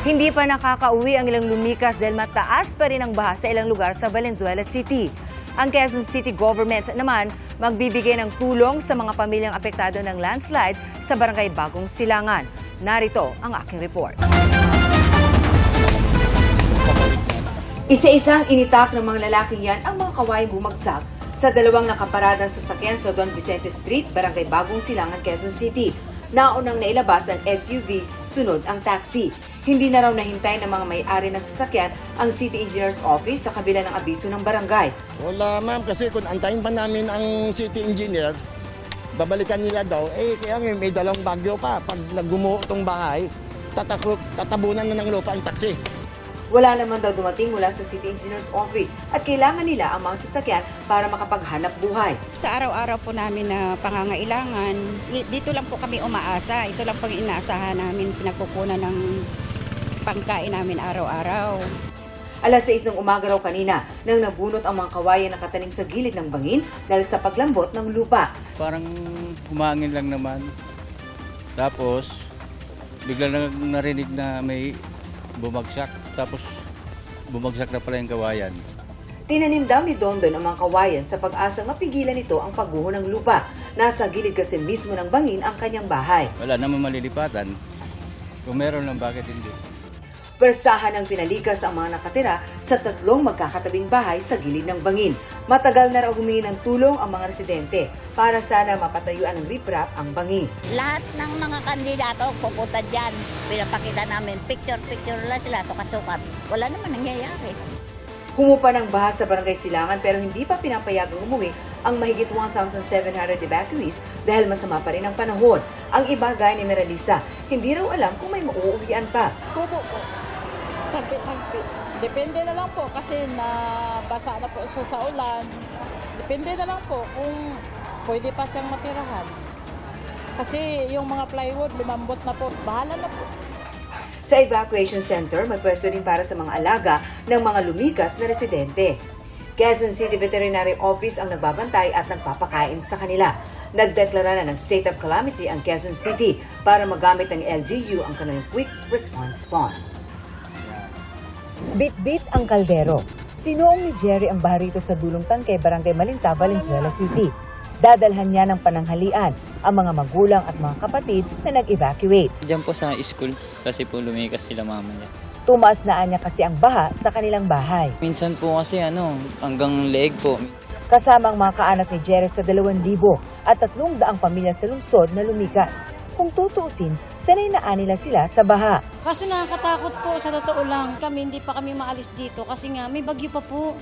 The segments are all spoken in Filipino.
Hindi pa nakakauwi ang ilang lumikas dahil mataas pa rin ang baha sa ilang lugar sa Valenzuela City. Ang Quezon City government naman magbibigay ng tulong sa mga pamilyang apektado ng landslide sa barangay Bagong Silangan. Narito ang aking report. Isa-isang initak ng mga lalaking yan ang mga kawayang bumagsak sa dalawang nakaparadang sasakyan sa Don Vicente Street, barangay Bagong Silangan, Quezon City. Naunang nailabas ang SUV, sunod ang taxi. Hindi na raw nahintay ng mga may-ari ng sasakyan ang City Engineer's Office sa kabila ng abiso ng barangay. Wala ma'am, kasi kung antayin pa namin ang City Engineer, babalikan nila daw, kaya ngayon may dalawang bagyo pa. Pag nagumuho itong bahay, tatabunan na ng lupa ang taxi. Wala naman daw dumating mula sa City Engineer's Office at kailangan nila ang mga sasakyan para makapaghanap buhay. Sa araw-araw po namin na pangangailangan, dito lang po kami umaasa. Ito lang pang inaasahan namin, pinagkukunan ng pangkain namin araw-araw. Alas 6 ng umaga raw kanina nang nabunot ang mga kawayan na nakatanim sa gilid ng bangin dahil sa paglambot ng lupa. Parang humangin lang naman. Tapos, bigla na narinig na may bumagsak. Tapos, bumagsak na pala yung kawayan. Tinanim daw ni Dondon ang mga kawayan sa pag-asang mapigilan nito ang pagguho ng lupa. Nasa gilid kasi mismo ng bangin ang kanyang bahay. Wala naman malilipatan. Kung meron lang, bakit hindi? Persahan ng pinalikas ang mga nakatira sa tatlong magkakatabing bahay sa gilid ng bangin. Matagal na raw humingi ng tulong ang mga residente para sana mapatayuan ng riprap ang bangin. Lahat ng mga kandidato pupunta dyan. Pinapakita namin, picture lang sila, sukat-sukat. Wala naman nangyayari. Humupa ng baha sa barangay Silangan pero hindi pa pinapayagang umuwi ang mahigit 1,700 evacuees dahil masama pa rin ang panahon. Ang iba gaya ni Meralisa, hindi raw alam kung may mauuwian pa. Kubo po. Tagpi-tagpi. Depende na lang po kasi nabasa na po siya sa ulan. Depende na lang po kung pwede pa siyang matirahan. Kasi yung mga plywood, lumambot na po. Bahala na po. Sa evacuation center, may pwesto din para sa mga alaga ng mga lumikas na residente. Quezon City Veterinary Office ang nagbabantay at nagpapakain sa kanila. Nagdeklara na ng state of calamity ang Quezon City para magamit ng LGU ang kanilang Quick Response Fund. Bit-bit ang kaldero. Sinuong ni Jerry ang baha rito sa dulong tangke, Barangay Malinta, Valenzuela City. Dadalhan niya ng pananghalian ang mga magulang at mga kapatid na nag-evacuate. Diyan po sa school kasi po lumikas sila mamaya. Tumaas na niya kasi ang baha sa kanilang bahay. Minsan po kasi hanggang leeg po. Kasama ang mga kaanak ni Jerry sa 2,000 at 300 pamilya sa lungsod na lumikas. Kung tutuusin, sanay na nila sila sa baha. Kaso nakakatakot po, sa totoo lang. Hindi pa kami maalis dito kasi nga may bagyo pa po.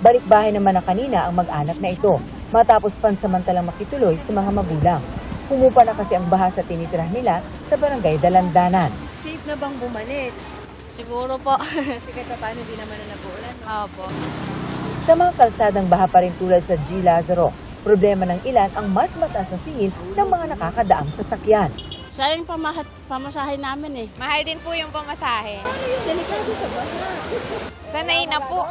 Balik bahay naman na kanina ang mag-anak na ito, matapos pansamantalang makituloy sa mga magulang. Humupa na kasi ang baha sa tinitirahan nila sa barangay Dalandanan. Safe na bang bumalik? Siguro po. Kasi kahit paano di naman na nag-uulan. Opo. Sa mga kalsadang baha pa rin tulad sa G. Lazaro, problema ng ilan ang mas mataas na singil ng mga nakakadaang sasakyan. Sayang pamasahe namin eh. Mahal din po yung pamasahe. Ano yung delikado sa baha? Sanay na po.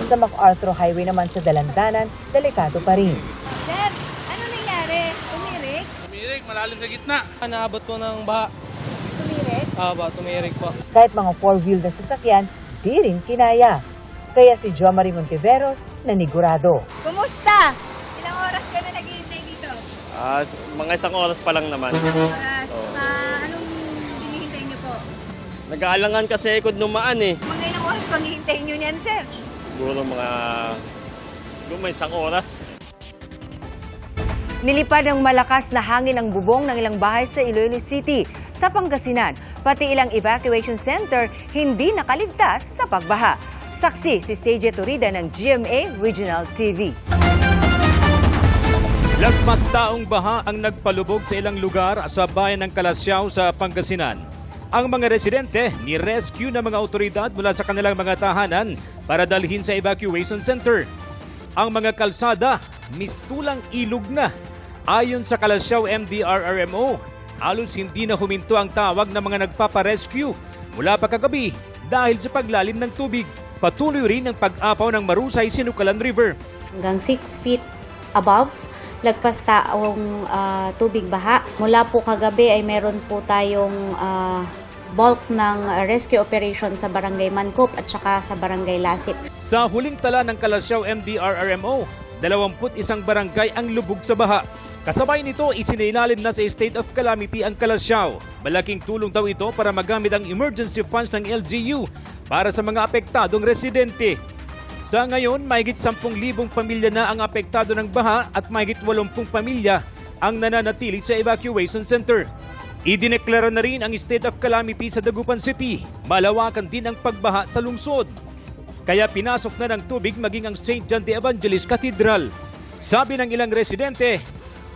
Sa MacArthur Highway naman sa Dalandanan, delikado pa rin. Sir, ano nangyari? Tumirik? Tumirik, malalim sa gitna. Naabot po ng baha. Tumirik? Tumirik po. Kahit mga four-wheel na sasakyan, di rin kinaya. Kaya si Jo Marie Montiveros nanigurado. Kumusta? Ilang oras ka na naghihintay dito? Mga isang oras pa lang naman. Oras? Anong hinihintay niyo po? Nag-aalangan kasi kung dumaan eh. Mga ilang oras pang hihintayin niyo niyan, sir? Siguro may isang oras. Nilipad ng malakas na hangin ang bubong ng ilang bahay sa Iloilo City. Sa Pangasinan, pati ilang evacuation center hindi nakaligtas sa pagbaha. Saksi si Seje Torida ng GMA Regional TV. Lagpas taong baha ang nagpalubog sa ilang lugar sa bayan ng Kalasyaw sa Pangasinan. Ang mga residente ni-rescue ng mga otoridad mula sa kanilang mga tahanan para dalhin sa evacuation center. Ang mga kalsada, mistulang ilog na. Ayon sa Kalasyaw MDRRMO, halos hindi na huminto ang tawag ng mga nagpaparescue mula pa kagabi dahil sa paglalim ng tubig. Patuloy rin ang pag-apaw ng Marusay Sinukalan River. Hanggang 6 feet above, lagpas taong tubig baha. Mula po kagabi ay meron po tayong bulk ng rescue operation sa Barangay Mancop at saka sa Barangay Lasip. Sa huling tala ng Kalasyaw MDRRMO, 21 barangay ang lubog sa baha. Kasabay nito, isinailalim na sa state of calamity ang Kalasyaw. Malaking tulong daw ito para magamit ang emergency funds ng LGU para sa mga apektadong residente. Sa ngayon, mahigit 10,000 pamilya na ang apektado ng baha at mahigit 80 pamilya ang nananatili sa evacuation center. Idineklara na rin ang state of calamity sa Dagupan City. Malawakan din ang pagbaha sa lungsod. Kaya pinasok na ng tubig maging ang St. John the Evangelist Cathedral. Sabi ng ilang residente,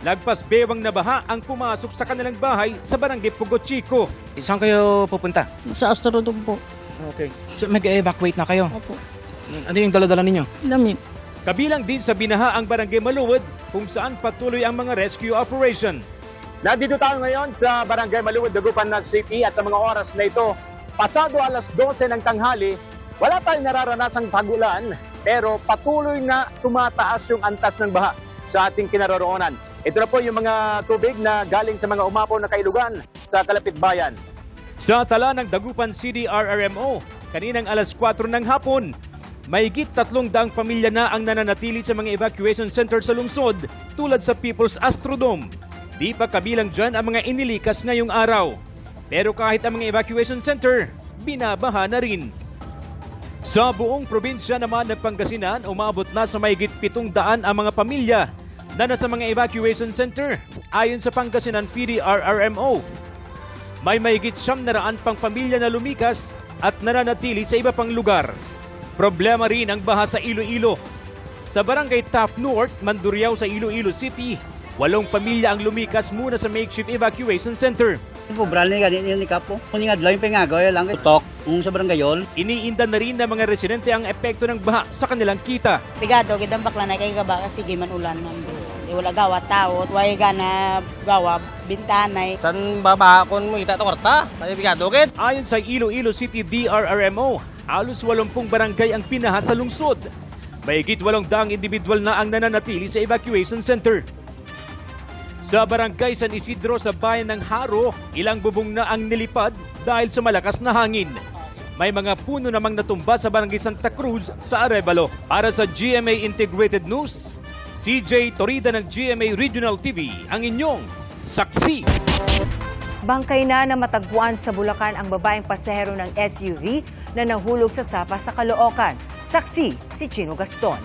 lagpas bewang na baha ang pumasok sa kanilang bahay sa Barangay Pugot Chico. Saan kayo pupunta? Sa Astrodome po. Okay. So mag-evacuate na kayo? Opo. Ano yung dala-dala ninyo? Damit. Kabilang din sa binaha ang Barangay Maluwod kung saan patuloy ang mga rescue operation. Nandito tayo ngayon sa Barangay Maluwod, Dagupan City at sa mga oras na ito, pasado alas 12 ng tanghali, wala tayong nararanasang pagulan pero patuloy na tumataas yung antas ng baha sa ating kinaroroonan. Ito na po yung mga tubig na galing sa mga umapaw na kailugan sa Kalapit Bayan. Sa tala ng Dagupan City RRMO, kaninang alas 4 ng hapon, mahigit 300 pamilya na ang nananatili sa mga evacuation center sa lungsod tulad sa People's Astrodome. Di pa kabilang dyan ang mga inilikas ngayong araw. Pero kahit ang mga evacuation center, binabaha na rin. Sa buong probinsya naman ng Pangasinan, umabot na sa mahigit 700 ang mga pamilya na nasa mga evacuation center ayon sa Pangasinan PDRRMO. May mahigit 700 pang pamilya na lumikas at nananatili sa iba pang lugar. Problema rin ang baha sa Iloilo. Sa Barangay Taft North, Mandurriao sa Iloilo City, 8 pamilya ang lumikas muna sa makeshift evacuation center. Iniinda na rin ng mga residente ang epekto ng baha sa kanilang kita. Pigado, gidang bakla na kay gaba kasi giman ulan man. Wala gawa tao, way gana gawa bintanay. San baba kon mo ita to kwarta? Tayo bigado kit. Ayon sa Iloilo City DRRMO, halos 80 barangay ang pinaha sa lungsod. Mahigit 800 individual na ang nananatili sa evacuation center. Sa Barangay San Isidro sa bayan ng Haro, ilang bubong na ang nilipad dahil sa malakas na hangin. May mga puno namang natumba sa Barangay Santa Cruz sa Arevalo. Para sa GMA Integrated News, CJ Torida ng GMA Regional TV, ang inyong saksi. Bangkay na matagpuan sa Bulacan ang babaeng pasahero ng SUV na nahulog sa sapa sa Caloocan. Saksi si Chino Gaston.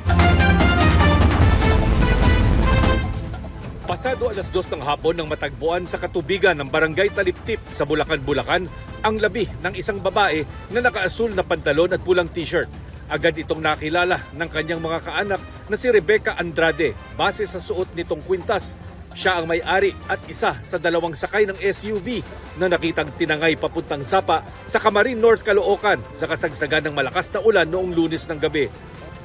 Pasado alas 2 ng hapon nang matagpuan sa katubigan ng Barangay Taliptip sa Bulacan, Bulacan ang labi ng isang babae na nakaasul na pantalon at pulang t-shirt. Agad itong nakilala ng kanyang mga kaanak na si Rebecca Andrade base sa suot nitong kwintas. Siya ang may-ari at isa sa 2 sakay ng SUV na nakitang tinangay papuntang Sapa sa Camarin North, Caloocan sa kasagsagan ng malakas na ulan noong Lunes ng gabi.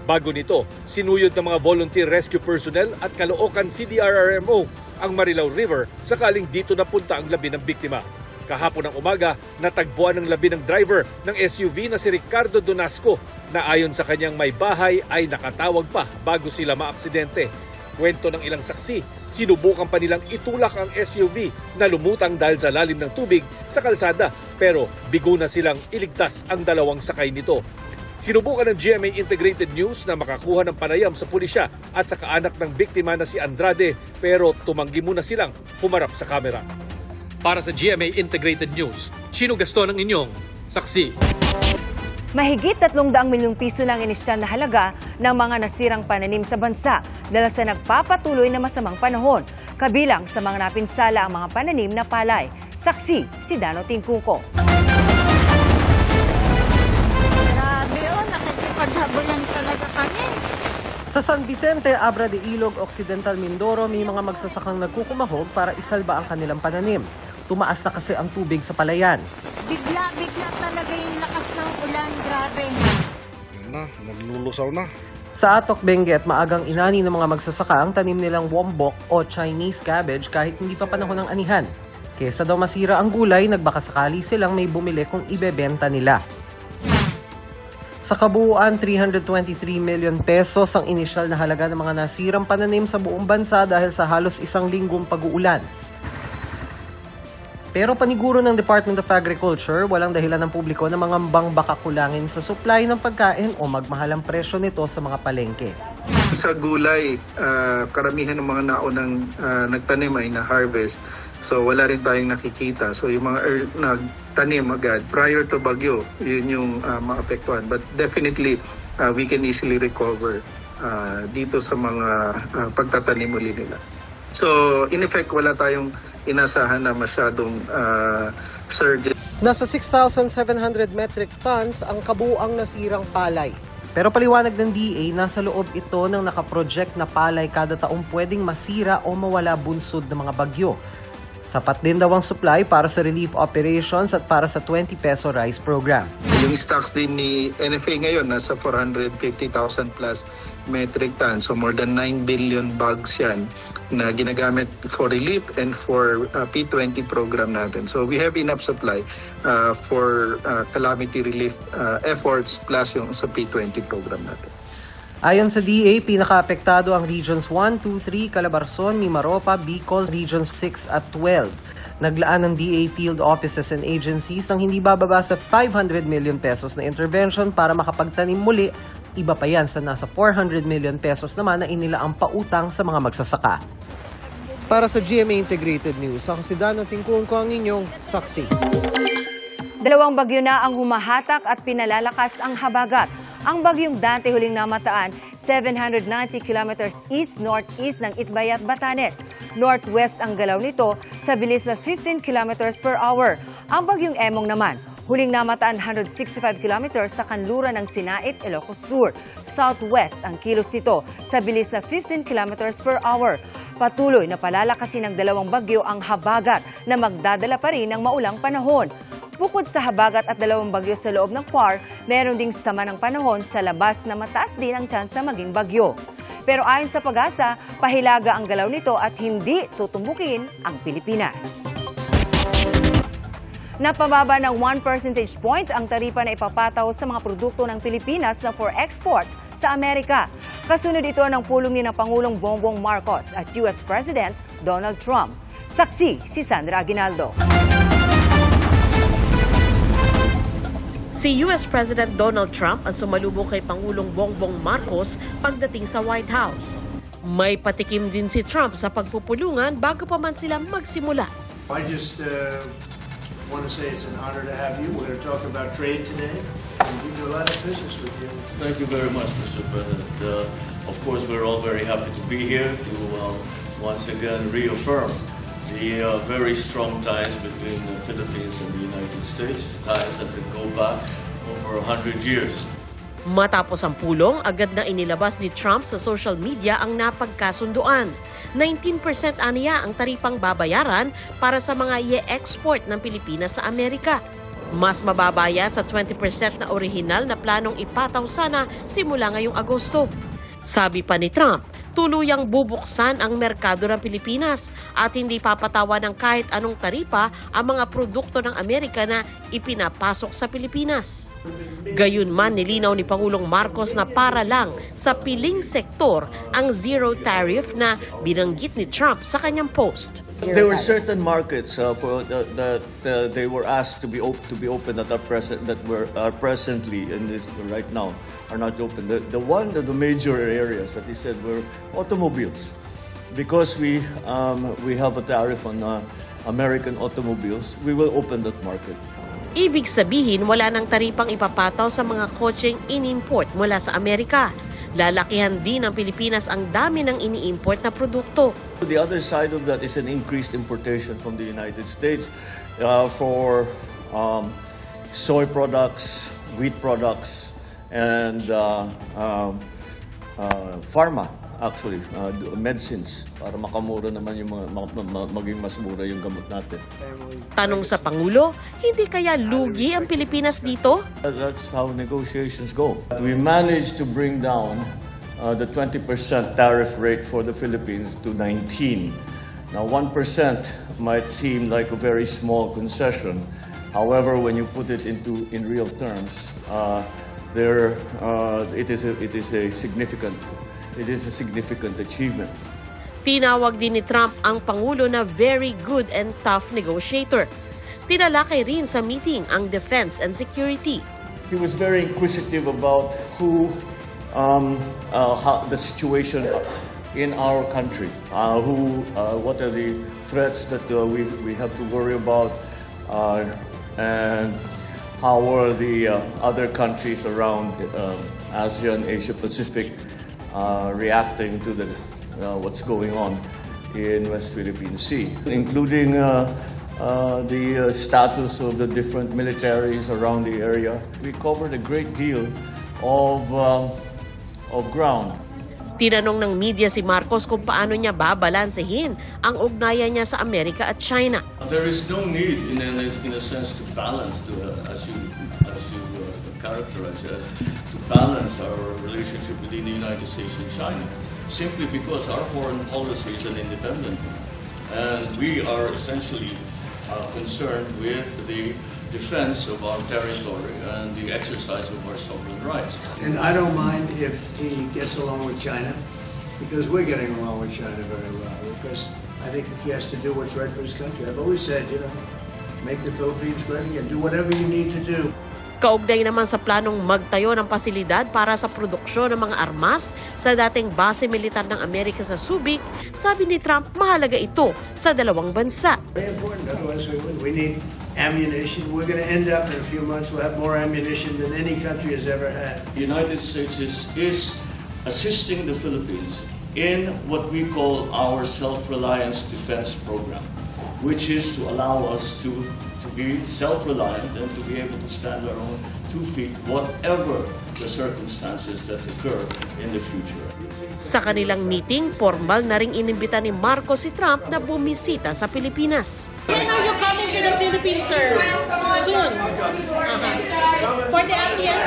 Bago nito, sinuyod ng mga volunteer rescue personnel at Caloocan CDRRMO ang Marilao River sakaling dito napunta ang labi ng biktima. Kahapon ng umaga, natagpuan ang labi ng driver ng SUV na si Ricardo Donasco na ayon sa kanyang may bahay ay nakatawag pa bago sila maaksidente. Kwento ng ilang saksi, sinubukan pa nilang itulak ang SUV na lumutang dahil sa lalim ng tubig sa kalsada pero bigo na silang iligtas ang 2 sakay nito. Sinubukan ng GMA Integrated News na makakuha ng panayam sa pulisya at sa kaanak ng biktima na si Andrade pero tumanggi muna silang humarap sa kamera. Para sa GMA Integrated News, Chino Gaston ang inyong saksi. Mahigit 300 milyong piso ng inisyal na halaga ng mga nasirang pananim sa bansa dahil sa nagpapatuloy na masamang panahon. Kabilang sa mga napinsala ang mga pananim na palay. Saksi si Dano Tingkuko. Sa San Vicente, Abra de Ilog, Occidental Mindoro, may mga magsasakang nagkukumahog para isalba ang kanilang pananim. Tumaas na kasi ang tubig sa palayan. Bigla talaga yung lakas ng ulan, grabe. Naglulusaw na. Sa Atok, Benguet, maagang inani ng mga magsasaka ang tanim nilang wombok o Chinese cabbage kahit hindi pa panahon ng anihan. Kesa daw masira ang gulay, nagbakasakali silang may bumili kung ibebenta nila. Sa kabuuan, 323 million pesos ang inisyal na halaga ng mga nasirang pananim sa buong bansa dahil sa halos 1 linggong pag-uulan. Pero paniguro ng Department of Agriculture, walang dahilan ng publiko na mangambang baka kulangin sa supply ng pagkain o magmahal ang presyo nito sa mga palengke. Sa gulay, karamihan ng mga naunang nagtanim ay na-harvest. So wala rin tayong nakikita. So yung mga nagtanim agad prior to bagyo, yun yung maapektuhan. But definitely, we can easily recover dito sa mga pagtatanim uli nila. So in effect, wala tayong inasahan na masyadong surge. Nasa 6,700 metric tons ang kabuuang nasirang palay. Pero paliwanag ng DA, nasa loob ito ng nakaproject na palay kada taong pwedeng masira o mawala bunsod ng mga bagyo. Sapat din daw ang supply para sa relief operations at para sa 20 peso rice program. Yung stocks din ni NFA ngayon nasa 450,000 plus metric tons. So more than 9 billion bags yan na ginagamit for relief and for P20 program natin. So we have enough supply for calamity relief efforts plus yung sa P20 program natin. Ayon sa DA, pinakaapektado ang Regions 1, 2, 3, Calabarzon, Mimaropa, Bicol, Regions 6 at 12. Naglaan ng DA field offices and agencies ng hindi bababa sa 500 million pesos na intervention para makapagtanim muli. Iba pa yan sa nasa 400 million pesos naman na inilaang pautang sa mga magsasaka. Para sa GMA Integrated News, ako si Dano Tingkung ko ang inyong saksi. Dalawang bagyo na ang humahatak at pinalalakas ang habagat. Ang bagyong Dante huling namataan, 790 kilometers east-northeast ng Itbayat, Batanes. Northwest ang galaw nito sa bilis na 15 kilometers per hour. Ang bagyong Emong naman, huling namataan 165 kilometers sa kanluran ng Sinait, Ilocos Sur. Southwest ang kilos nito sa bilis na 15 kilometers per hour. Patuloy na palalakasin ng dalawang bagyo ang habagat na magdadala pa rin ng maulang panahon. Bukod sa habagat at dalawang bagyo sa loob ng QUAR, meron ding sama ng panahon sa labas na mataas din ang tsansa maging bagyo. Pero ayon sa Pag-asa, pahilaga ang galaw nito at hindi tutumbukin ang Pilipinas. Napababa ng 1 percentage point ang taripa na ipapataw sa mga produkto ng Pilipinas na for export sa Amerika. Kasunod ito ng pulong ni ng Pangulong Bongbong Marcos at US President Donald Trump. Saksi si Sandra Aguinaldo. Si US President Donald Trump ang sumalubong kay Pangulong Bongbong Marcos pagdating sa White House. May patikim din si Trump sa pagpupulungan bago pa man sila magsimula. I just want to say it's an honor to have you. We're going to talk about trade today and we do a lot of business with you. Thank you very much, Mr. President. Of course, we're all very happy to be here to once again reaffirm the very strong ties between the Philippines and the United States, ties that go back over 100 years. Matapos ang pulong, agad na inilabas ni Trump sa social media ang napagkasunduan. 19% aniya ang taripang babayaran para sa mga i-export ng Pilipinas sa Amerika. Mas mababayad sa 20% na orihinal na planong ipataw sana simula ngayong Agosto. Sabi pa ni Trump, tuluyang bubuksan ang merkado ng Pilipinas at hindi papatawa ng kahit anong taripa ang mga produkto ng Amerika na ipinapasok sa Pilipinas. Gayunman, nilinaw ni Pangulong Marcos na para lang sa piling sektor ang zero tariff na binanggit ni Trump sa kanyang post. There were certain markets that they were asked to be open that are presently in this right now are not open. The major areas that he said were automobiles, because we have a tariff on American automobiles. We will open that market. Ibig sabihin, wala nang taripang ipapataw sa mga kotseng in-import mula sa Amerika. Lalakihan din ng Pilipinas ang dami ng ini-import na produkto. The other side of that is an increased importation from the United States for soy products, wheat products, and pharma, actually, medicines, para makamura naman yung maging mas mura yung gamot natin. Tanong sa Pangulo, hindi kaya lugi ang Pilipinas dito? That's how negotiations go. We managed to bring down the 20% tariff rate for the Philippines to 19. Now, 1% might seem like a very small concession. However, when you put it in real terms, it is a significant achievement. Tinawag din ni Trump ang Pangulo na very good and tough negotiator. Tinalakay rin sa meeting ang defense and security. He was very inquisitive about how the situation in our country, what are the threats that we have to worry about, and how are the other countries around ASEAN, Asia Pacific reacting to what's going on in West Philippine Sea, including the status of the different militaries around the area. We covered a great deal of ground. Tinanong ng media si Marcos kung paano niya babalansehin ang ugnayan niya sa Amerika at China. There is no need, in a sense, to balance, as you characterize it, to balance our relationship within the United States and China, simply because our foreign policy is an independent one, and we are essentially concerned with the defense of our territory and the exercise of our sovereign rights. And I don't mind if he gets along with China, because we're getting along with China very well, because I think he has to do what's right for his country. I've always said, make the Philippines great again, do whatever you need to do. Kaugnay naman sa planong magtayo ng pasilidad para sa produksyon ng mga armas sa dating base militar ng Amerika sa Subic, sabi ni Trump mahalaga ito sa dalawang bansa. Very important, otherwise we need ammunition. We're going to end up in a few months, we'll have more ammunition than any country has ever had. The United States is assisting the Philippines in what we call our self-reliance defense program, which is to allow us to be self-reliant and to be able to stand our own 2 feet, whatever the circumstances that occur in the future. Sa kanilang meeting, formal na ring inimbita ni Marcos si Trump na bumisita sa Pilipinas. When are you coming to the Philippines, sir? Soon. For the ASEAN?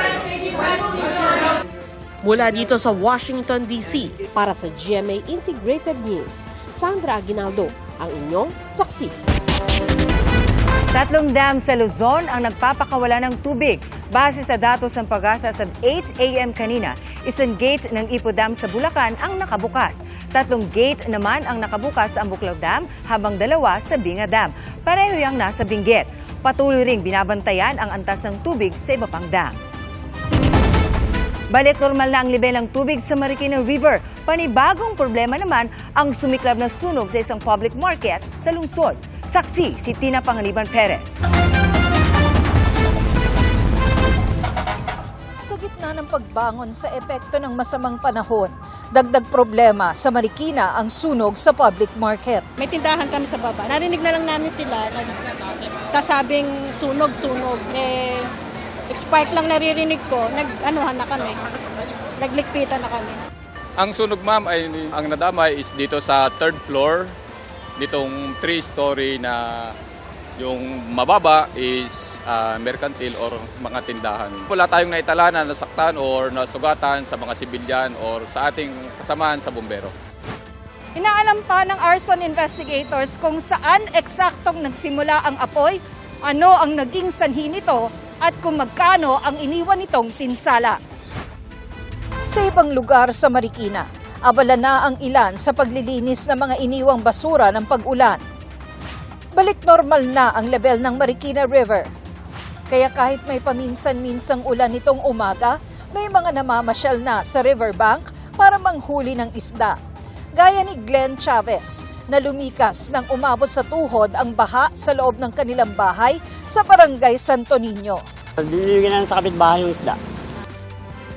Mula dito sa Washington, D.C. Para sa GMA Integrated News, Sandra Aguinaldo, ang inyong saksi. 3 dam sa Luzon ang nagpapakawala ng tubig. Base sa datos ng Pag-asa sa 8 a.m. kanina, isang gate ng Ipo Dam sa Bulacan ang nakabukas. 3 gate naman ang nakabukas sa Ambuklaw Dam, habang 2 sa Binga Dam. Pareho yang nasa Benguet. Patuloy ring binabantayan ang antas ng tubig sa iba pang dam. Balik normal na ang level ng tubig sa Marikina River. Panibagong problema naman ang sumiklab na sunog sa isang public market sa lungsod. Saksi si Tina Panganiban Perez. Sa gitna ng pagbangon sa epekto ng masamang panahon, dagdag problema sa Marikina ang sunog sa public market. May tindahan kami sa baba. Narinig na lang namin sila sasabing sunog. Expired lang naririnig ko, nag-anuhan na kami. Naglikpitan na kami. Ang sunog, ma'am, ay ang nadamay is dito sa 3rd floor. Nitong 3-story na yung mababa is mercantil or mga tindahan. Wala tayong naitala na nasaktan or nasugatan sa mga sibilyan or sa ating kasamaan sa bumbero. Inaalam pa ng arson investigators kung saan eksaktong nagsimula ang apoy, ano ang naging sanhi nito at kung magkano ang iniwan nitong pinsala. Sa ibang lugar sa Marikina, abala na ang ilan sa paglilinis ng mga iniwang basura ng pag-ulan. Balik normal na ang level ng Marikina River. Kaya kahit may paminsan-minsang ulan nitong umaga, may mga namamasyal na sa riverbank para manghuli ng isda. Gaya ni Glenn Chavez, na lumikas nang umabot sa tuhod ang baha sa loob ng kanilang bahay sa Barangay Santo Niño. Binibigyan na sa kapitbahay yung isda.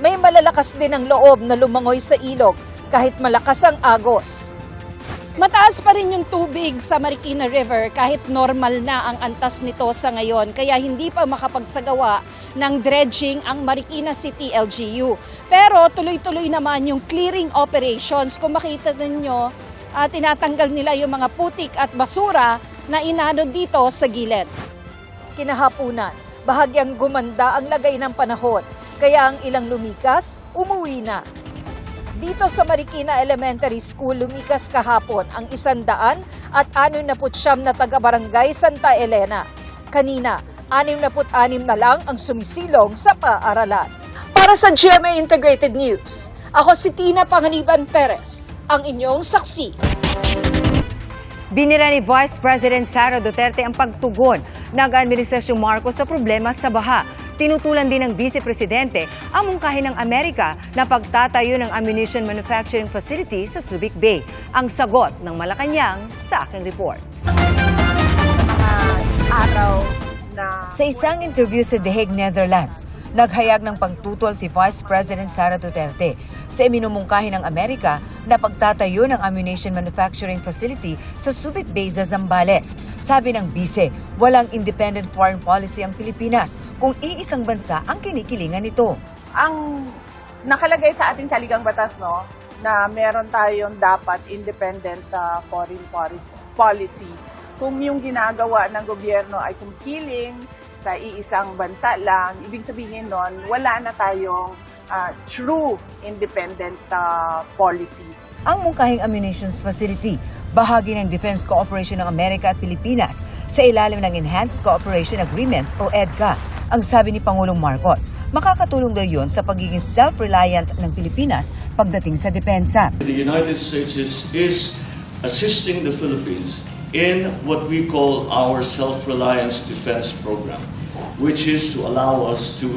May malalakas din ang loob na lumangoy sa ilog kahit malakas ang agos. Mataas pa rin yung tubig sa Marikina River kahit normal na ang antas nito sa ngayon, kaya hindi pa makapagsagawa ng dredging ang Marikina City LGU. Pero tuloy-tuloy naman yung clearing operations. Kung makita ninyo, tinatanggal nila yung mga putik at basura na inano dito sa gilid. Kinahapunan, bahagyang gumanda ang lagay ng panahon, kaya ang ilang lumikas, umuwi na. Dito sa Marikina Elementary School, lumikas kahapon ang 169 na taga-barangay Santa Elena. Kanina, 66 na lang ang sumisilong sa paaralan. Para sa GMA Integrated News, ako si Tina Panganiban Perez, ang inyong saksi. Binira ni Vice President Sara Duterte ang pagtugon ng Administrasyong Marcos sa problema sa baha. Tinutulan din ng Vice Presidente ang mungkahin ng Amerika na pagtatayo ng ammunition manufacturing facility sa Subic Bay. Ang sagot ng Malacanang sa aking report. Sa isang interview sa The Hague, Netherlands, naghayag ng pagtutol si Vice President Sara Duterte sa iminumungkahi ng Amerika na pagtatayo ng ammunition manufacturing facility sa Subic Bay sa Zambales. Sabi ng bise, walang independent foreign policy ang Pilipinas kung iisang bansa ang kinikilingan nito. Ang nakalagay sa ating saligang batas, no, na meron tayong dapat independent foreign policy. Kung yung ginagawa ng gobyerno ay kumpiling sa iisang bansa lang, ibig sabihin nun, wala na tayong true independent policy. Ang mungkahing ammunitions facility, bahagi ng Defense Cooperation ng Amerika at Pilipinas sa ilalim ng Enhanced Cooperation Agreement o EDCA. Ang sabi ni Pangulong Marcos, makakatulong daw yun sa pagiging self-reliant ng Pilipinas pagdating sa depensa. The United States is assisting the Philippines in what we call our self-reliance defense program, which is to allow us to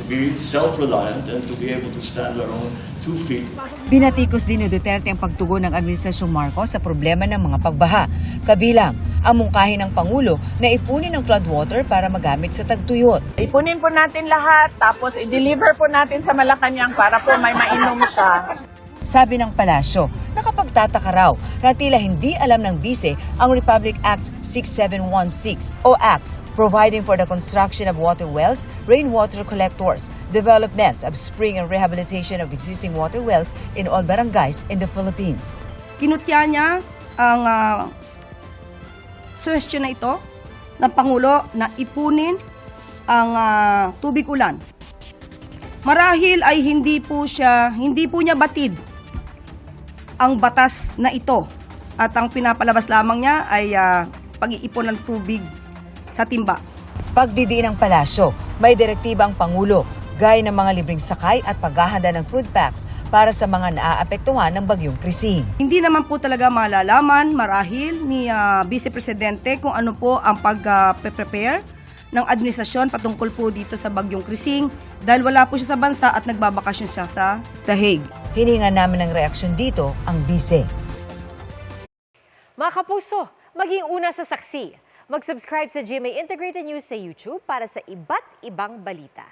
be self-reliant and to be able to stand our own 2 feet. Binatikos din ni Duterte ang pagtugon ng Administrasyong Marcos sa problema ng mga pagbaha. Kabilang, ang mungkahi ng Pangulo na ipunin ang floodwater para magamit sa tagtuyot. Ipunin po natin lahat, tapos i-deliver po natin sa Malacanang para po may mainom siya. Sabi ng palasyo, nakapagtataka raw na tila hindi alam ng bise ang Republic Act 6716 o Act providing for the construction of water wells, rainwater collectors, development of spring and rehabilitation of existing water wells in all barangays in the Philippines. Kinutya niya ang suwestyon na ito ng Pangulo na ipunin ang tubig ulan. Marahil ay hindi po niya batid ang batas na ito at ang pinapalabas lamang niya ay pag-iipon ng tubig sa timba. Pagdidiin ng palasyo, may direktiba ang Pangulo, gaya ng mga libreng sakay at paghahanda ng food packs para sa mga naaapektuhan ng bagyong Krising. Hindi naman po talaga malalaman marahil ni Vice Presidente kung ano po ang pag-prepare ng administrasyon patungkol po dito sa bagyong Krising dahil wala po siya sa bansa at nagbabakasyon siya sa The Hague. Hiningan namin ng reaksyon dito ang bise. Mga kapuso, maging una sa saksi. Mag-subscribe sa GMA Integrated News sa YouTube para sa iba't ibang balita.